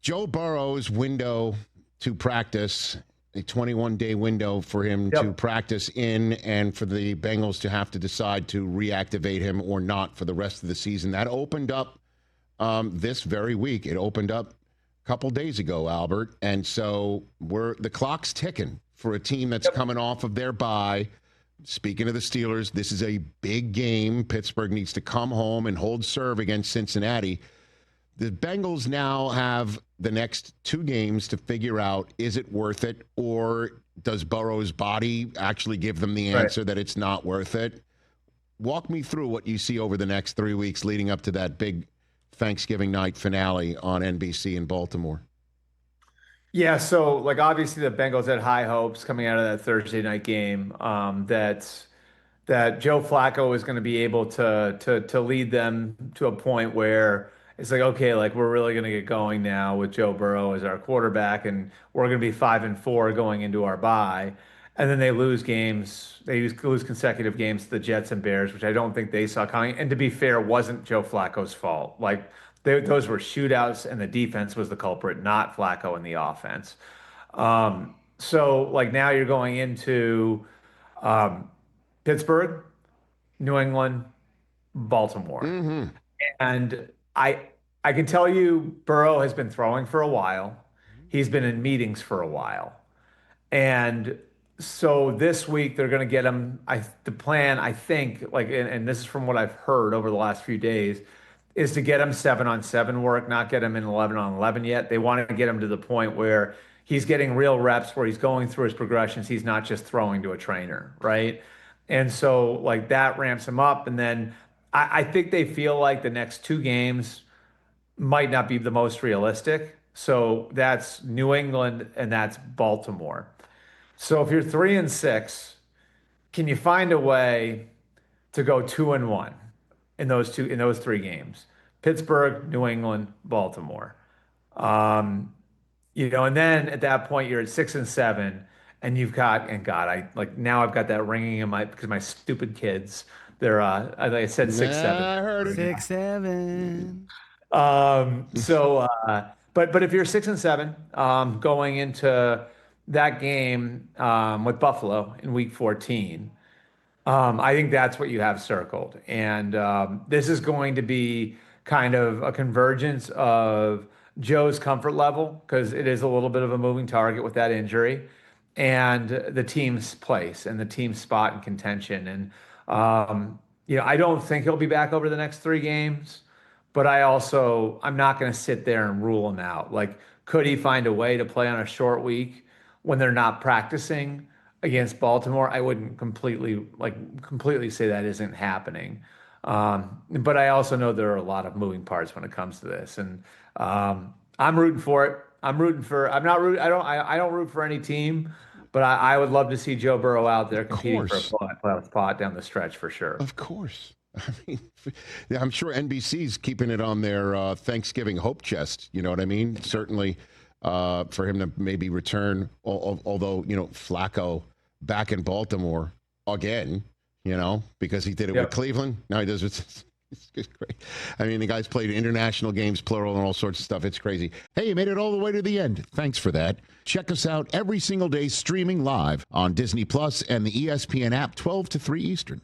Joe Burrow's window to practice, a 21-day window for him to practice in, and for the Bengals to have to decide to reactivate him or not for the rest of the season. That opened up this very week. It opened up a couple days ago, Albert. And so the clock's ticking for a team that's coming off of their bye. Speaking of the Steelers, this is a big game. Pittsburgh needs to come home and hold serve against Cincinnati. The Bengals now have the next 2 games to figure out, is it worth it, or does Burrow's body actually give them the answer that it's not worth it? Walk me through what you see over the next 3 weeks leading up to that big Thanksgiving night finale on NBC in Baltimore. Yeah, so obviously the Bengals had high hopes coming out of that Thursday night game, that Joe Flacco was going to be able to lead them to a point where it's okay, we're really going to get going now with Joe Burrow as our quarterback, and we're going to be 5-4 going into our bye. And then they lose games. They lose consecutive games to the Jets and Bears, which I don't think they saw coming. And to be fair, wasn't Joe Flacco's fault. Those were shootouts, and the defense was the culprit, not Flacco and the offense. So now you're going into Pittsburgh, New England, Baltimore. Mm-hmm. And I can tell you Burrow has been throwing for a while. He's been in meetings for a while. And so this week they're going to get him. The plan, I think, and this is from what I've heard over the last few days, is to get him 7-on-7 work, not get him in 11-on-11 yet. They want to get him to the point where he's getting real reps, where he's going through his progressions. He's not just throwing to a trainer, right? And so that ramps him up. And then I think they feel like the next 2 games might not be the most realistic. So that's New England and that's Baltimore. So if you're 3-6, can you find a way to go 2-1 in those 3 games? Pittsburgh, New England, Baltimore. And then at that point you're at 6-7, and you've got, and God, now I've got that ringing in because my stupid kids, they're like I said, 6-7. I heard it. 6-7. But if you're 6-7, going into that game with Buffalo in Week 14, I think that's what you have circled. And this is going to be kind of a convergence of Joe's comfort level, because it is a little bit of a moving target with that injury, and the team's place and the team's spot in contention. And I don't think he'll be back over the next 3 games. But I'm not going to sit there and rule him out. Could he find a way to play on a short week when they're not practicing against Baltimore? I wouldn't completely say that isn't happening. But I also know there are a lot of moving parts when it comes to this, and I'm rooting for it. I don't root for any team, but I would love to see Joe Burrow out there competing for a playoff spot down the stretch for sure. Of course. I mean, I'm sure NBC's keeping it on their Thanksgiving hope chest. You know what I mean? Certainly for him to maybe return, although, Flacco back in Baltimore again, because he did it with Cleveland. Now he does it. It's great. I mean, the guy's played international games, plural, and all sorts of stuff. It's crazy. Hey, you made it all the way to the end. Thanks for that. Check us out every single day streaming live on Disney Plus and the ESPN app, 12 to 3 Eastern.